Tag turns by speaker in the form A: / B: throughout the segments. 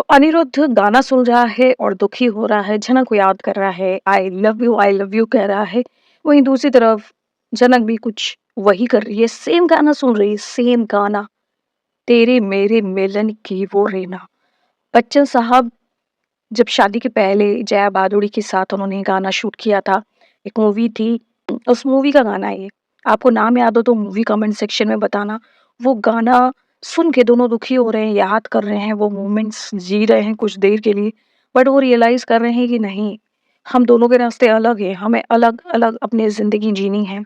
A: तो अनिरुद्ध गाना सुन रहा है और दुखी हो रहा है, जनक को याद कर रहा है, आई लव यू कह रहा है। वहीं दूसरी तरफ जनक भी कुछ वही कर रही है, सेम गाना सुन रही है, सेम गाना, तेरे मेरे मिलन की वो रेना। बच्चन साहब जब शादी के पहले जया भादुड़ी के साथ उन्होंने गाना शूट किया था, एक मूवी थी, उस मूवी का गाना है ये। आपको नाम याद हो तो मूवी कमेंट सेक्शन में बताना। वो गाना सुन के दोनों दुखी हो रहे हैं, याद कर रहे हैं, वो मोमेंट्स जी रहे हैं कुछ देर के लिए, बट वो रियलाइज कर रहे हैं कि नहीं, हम दोनों के रास्ते अलग हैं, हमें अलग अलग अपनी जिंदगी जीनी है।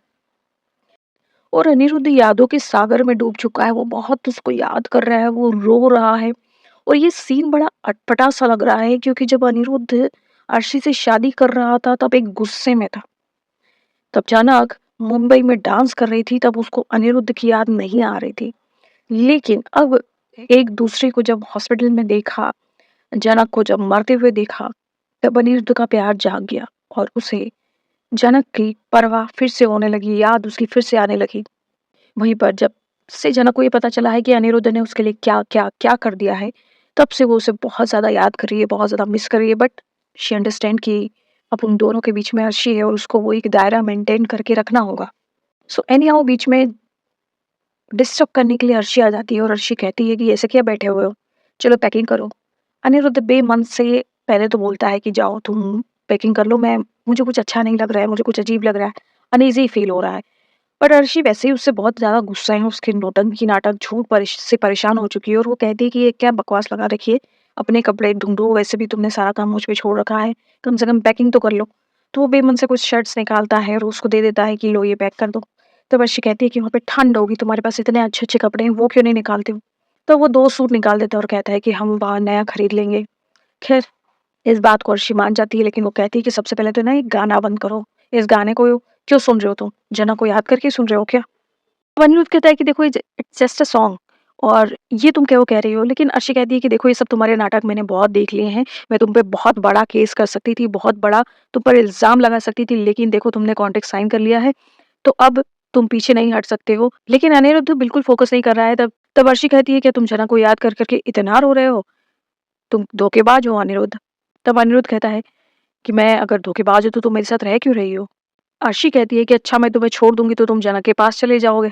A: और अनिरुद्ध यादों के सागर में डूब चुका है, वो बहुत उसको याद कर रहा है, वो रो रहा है। और ये सीन बड़ा अटपटा सा लग रहा है क्योंकि जब अनिरुद्ध अर्शी से शादी कर रहा था तब एक गुस्से में था। तब जनक मुंबई में डांस कर रही थी, तब उसको अनिरुद्ध की याद नहीं आ रही थी। लेकिन अब एक दूसरे को जब हॉस्पिटल में देखा, जनक को जब मरते हुए देखा, तब अनिरुद्ध का प्यार जाग गया और उसे जनक की परवाह फिर से होने लगी, याद उसकी फिर से आने लगी। वहीं पर जब से जनक को ये पता चला है कि अनिरुद्ध ने उसके लिए क्या क्या क्या कर दिया है, तब से वो उसे बहुत ज़्यादा याद कर रही है, बहुत ज़्यादा मिस कर रही है, बट शी अंडरस्टैंड कि अब उन दोनों के बीच में अर्शी है और उसको वो एक दायरा मेंटेन करके रखना होगा। सो एनी हाउ बीच में डिस्टर्ब करने के लिए अर्शी आ जाती है और अर्शी कहती है कि ऐसे क्या बैठे हुए हो, चलो पैकिंग करो। अनिरुद्ध बेमन से पहले तो बोलता है कि जाओ तुम पैकिंग कर लो, मैं मुझे कुछ अच्छा नहीं लग रहा है, मुझे कुछ अजीब लग रहा है, अनईजी फील हो रहा है। पर अर्शी वैसे ही उससे बहुत ज़्यादा गुस्सा है, उसके नौटंकी नाटक झूठ से परेशान हो चुकी है और वो कहती है कि ये क्या बकवास लगा रखी है, अपने कपड़े ढूंढो, वैसे भी तुमने सारा काम मुझ पे छोड़ रखा है, कम से कम पैकिंग तो कर लो। तो वो बेमन से कुछ शर्ट्स निकालता है और उसको दे देता है कि लो ये पैक कर दो। तो अर्शी कहती है कि वहाँ पे ठंड होगी, तुम्हारे पास इतने अच्छे अच्छे कपड़े हैं, वो क्यों नहीं निकालते हो। तो वो 2 सूट निकाल देता है और कहता है कि हम वहाँ नया खरीद लेंगे। खैर, इस बात को अर्शी मान जाती है, लेकिन वो कहती है कि सबसे पहले तो ना ये गाना बंद करो, इस गाने को क्यों सुन रहे हो तुम, जना को याद करके सुन रहे हो क्या। अब अनिरुद्ध कहता है कि देखो इट्स जस्ट अ सॉन्ग, और ये तुम क्यों कह रही हो। लेकिन अर्शी कहती है कि देखो ये सब तुम्हारे नाटक मैंने बहुत देख लिए हैं, मैं तुम पे बहुत बड़ा केस कर सकती थी, बहुत बड़ा तुम पर इल्जाम लगा सकती थी, लेकिन देखो तुमने कॉन्ट्रैक्ट साइन कर लिया है, तो अब तुम पीछे नहीं हट सकते हो। लेकिन अनिरुद्ध बिल्कुल फोकस नहीं कर रहा है। तब तब अर्शी कहती है कि तुम जना को याद कर करके इतना रो रहे हो, तुम धोखेबाज हो अनिरुद्ध। तब अनिरुद्ध कहता है कि मैं अगर धोखेबाज हूँ तो तुम मेरे साथ रह क्यों रही हो। अर्शी कहती है कि अच्छा मैं तुम्हें छोड़ दूंगी तो तुम जना के पास चले जाओगे।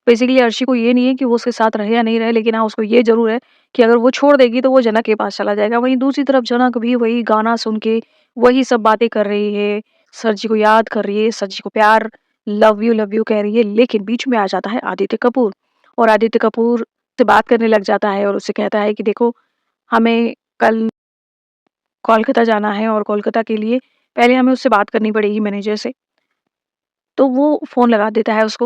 A: बेसिकली अर्शी को ये नहीं है कि वो उसके साथ रहे या नहीं रहे, लेकिन हाँ उसको ये ज़रूर है कि अगर वो छोड़ देगी तो वो जनक के पास चला जाएगा। वहीं दूसरी तरफ जनक भी वही गाना सुन के वही सब बातें कर रही है, सर जी को याद कर रही है, सर जी को प्यार लव यू कह रही है। लेकिन बीच में आ जाता है आदित्य कपूर, और आदित्य कपूर से बात करने लग जाता है और उससे कहता है कि देखो हमें कल कोलकाता जाना है और कोलकाता के लिए पहले हमें उससे बात करनी पड़ेगी मैनेजर से। तो वो फ़ोन लगा देता है उसको।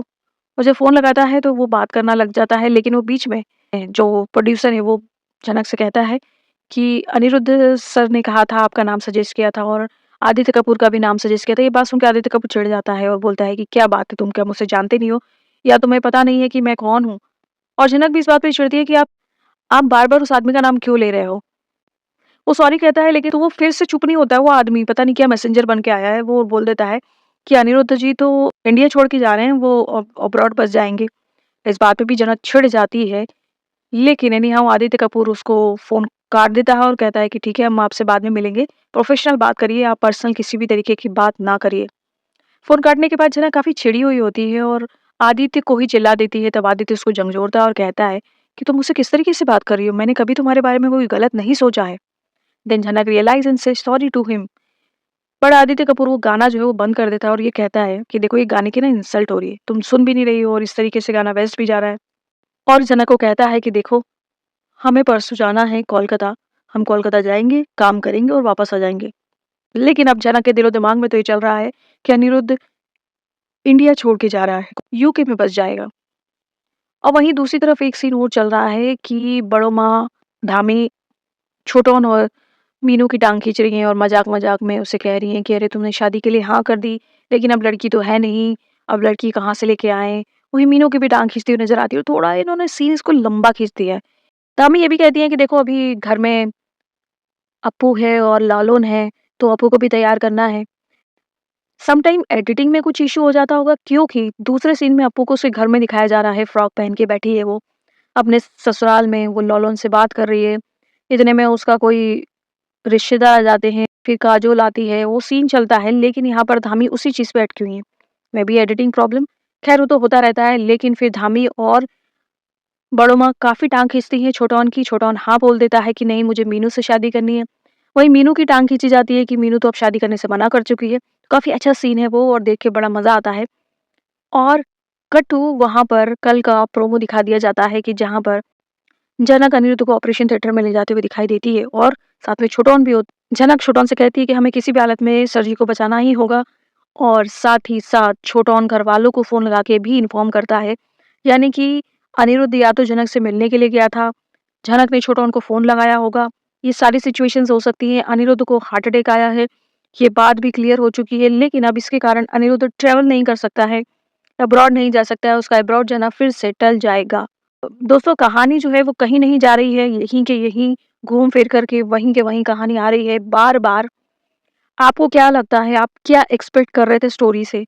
A: और जब फ़ोन लगाता है तो वो बात करना लग जाता है, लेकिन वो बीच में जो प्रोड्यूसर है वो जनक से कहता है कि अनिरुद्ध सर ने कहा था, आपका नाम सजेस्ट किया था और आदित्य कपूर का भी नाम सजेस्ट किया था। ये बात सुन के आदित्य कपूर चिढ़ जाता है और बोलता है कि क्या बात है, तुम क्या मुझसे जानते नहीं हो या तुम्हें पता नहीं है कि मैं कौन हूँ। और जनक भी इस बात पे चिढ़ती है कि आप बार बार उस आदमी का नाम क्यों ले रहे हो। वो सॉरी कहता है, लेकिन तो वो फिर से चुप नहीं होता है, वो आदमी पता नहीं क्या मैसेंजर बन के आया है। वो बोल देता है कि अनिरुद्ध जी तो इंडिया छोड़ के जा रहे हैं, वो अब्रॉड बस जाएँगे। इस बात पे भी जनक चिढ़ जाती है, लेकिन एनी हाउ आदित्य कपूर उसको फ़ोन काट देता है और कहता है कि ठीक है, हम आपसे बाद में मिलेंगे, प्रोफ़ेशनल बात करिए, आप पर्सनल किसी भी तरीके की बात ना करिए। फ़ोन काटने के बाद जनक काफ़ी चिढ़ी हुई होती है और आदित्य को ही चिल्ला देती है। तब आदित्य उसको झंझोड़ता है और कहता है कि तुम मुझसे किस तरीके से बात कर रही हो? मैंने कभी तुम्हारे बारे में कोई गलत नहीं सोचा है। देन जनक रियलाइज़ एंड से सॉरी टू हिम। पर आदित्य कपूर वो गाना जो है वो बंद कर देता है और ये कहता है कि देखो ये गाने की ना इंसल्ट हो रही है, तुम सुन भी नहीं रही हो और इस तरीके से गाना वेस्ट भी जा रहा है। और जनक को कहता है कि देखो हमें परसों जाना है कोलकाता, हम कोलकाता जाएँगे, काम करेंगे और वापस आ जाएँगे। लेकिन अब जनक के दिलो-दिमाग में तो ये चल रहा है कि अनिरुद्ध इंडिया छोड़ के जा रहा है, यूके में बस जाएगा। और वहीं दूसरी तरफ एक सीन और चल रहा है कि बड़ो माँ धामी छोटन और मीनू की टाँग खींच रही हैं और मज़ाक-मज़ाक में उसे कह रही हैं कि अरे तुमने शादी के लिए हाँ कर दी, लेकिन अब लड़की तो है नहीं, अब लड़की कहाँ से लेके आएँ? वहीं मीनू की भी टाँग खींचती हुई नज़र आती है और थोड़ा इन्होंने सीन इसको लंबा खींच दिया है। दामी ये भी कहती हैं कि देखो अभी घर में अप्पू है और लालून है, तो अप्पू को भी तैयार करना है। सम टाइम एडिटिंग में कुछ इश्यू हो जाता होगा, क्योंकि दूसरे सीन में अप्पू को उसके घर में दिखाया जा रहा है, फ्रॉक पहन के बैठी है वो, अपने ससुराल में वो लॉलन से बात कर रही है। इतने में उसका कोई रिश्तेदार आ जाते हैं, फिर काजोल आती है, वो सीन चलता है, लेकिन यहाँ पर धामी उसी चीज़ पे अटकी हुई हैं। मे बी एडिटिंग प्रॉब्लम, खैर वो तो होता रहता है, लेकिन फिर धामी और बड़ो माँ काफ़ी टाँग खींचती हैं छोटौन की, छोटौन हाँ बोल देता है कि नहीं मुझे मीनू से शादी करनी है। वहीं मीनू की टाँग खींची जाती है कि मीनू तो अब शादी करने से मना कर चुकी है। काफ़ी अच्छा सीन है वो और देख के बड़ा मज़ा आता है। और कट टू वहाँ पर कल का प्रोमो दिखा दिया जाता है कि जहाँ पर जनक अनिरुद्ध को ऑपरेशन थिएटर में ले जाते हुए दिखाई देती है और साथ में छोटौन भी हो जनक छोटौन से कहती है कि हमें किसी भी हालत में सर जी को बचाना ही होगा और साथ ही साथ छोटौन घरवालों को फ़ोन लगा के भी इन्फॉर्म करता है। यानी कि अनिरुद्ध या तो जनक से मिलने के लिए गया था, जनक ने छोटौन को फ़ोन लगाया होगा। ये सारी सिचुएशंस हो सकती हैं। अनिरुद्ध को हार्ट अटैक आया है, ये बात भी क्लियर हो चुकी है, लेकिन अब इसके कारण अनिरुद्ध ट्रैवल नहीं कर सकता है, अब्रॉड नहीं जा सकता है, उसका अब्रॉड जाना फिर से टल जाएगा। दोस्तों कहानी जो है वो कहीं नहीं जा रही है, यहीं के यहीं घूम फिर कर के वहीं के वहीं कहानी आ रही है बार-बार। आपको क्या लगता है, आप क्या एक्सपेक्ट कर रहे थे स्टोरी से?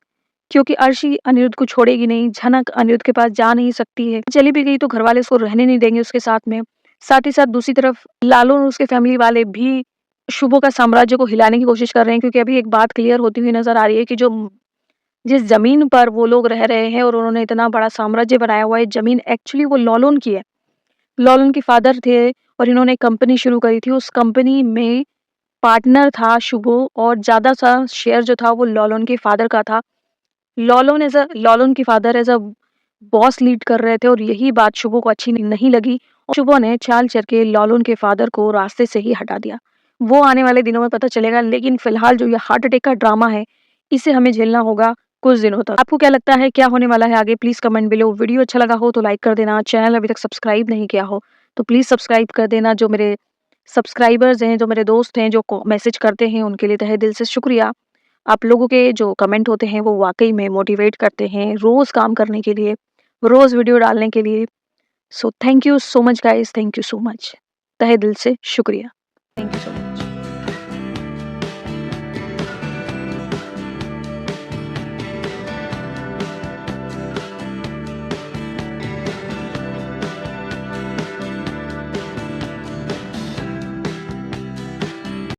A: क्योंकि अर्शी अनिरुद्ध को छोड़ेगी नहीं, झनक अनिरुद्ध के पास जा नहीं सकती है, चली भी गई तो घरवाले उसको रहने नहीं देंगे उसके साथ में। साथ ही साथ दूसरी तरफ लालू और उसके फैमिली वाले भी शुभो का साम्राज्य को हिलाने की कोशिश कर रहे हैं क्योंकि अभी एक बात क्लियर होती हुई नज़र आ रही है कि जो जिस ज़मीन पर वो लोग रह रहे हैं और उन्होंने इतना बड़ा साम्राज्य बनाया हुआ है, ज़मीन एक्चुअली वो लॉलोन की है। लॉलन के फादर थे और इन्होंने कंपनी शुरू करी थी। उस कंपनी में पार्टनर था शुभो और ज़्यादा-सा शेयर जो था वो लॉलन के फादर का था। लॉलन के father as a boss lead कर रहे थे और यही बात शुभो को अच्छी नहीं लगी और शुभो ने चाल चल के लॉलन के फादर को रास्ते से ही हटा दिया। वो आने वाले दिनों में पता चलेगा, लेकिन फिलहाल जो ये हार्ट अटैक का ड्रामा है, इसे हमें झेलना होगा कुछ दिनों तक। आपको क्या लगता है क्या होने वाला है आगे? Please comment below. वीडियो अच्छा लगा हो तो लाइक कर देना, चैनल अभी तक सब्सक्राइब नहीं किया हो तो प्लीज़ सब्सक्राइब कर देना। जो मेरे सब्सक्राइबर्स हैं, जो मेरे दोस्त हैं, जो मैसेज करते हैं, उनके लिए तहे दिल से शुक्रिया। आप लोगों के जो कमेंट होते हैं वो वाक़ई में मोटिवेट करते हैं रोज़ काम करने के लिए, रोज़ वीडियो डालने के लिए। So thank you so much guys, thank you so much. तहे दिल से शुक्रिया। Thank you so much.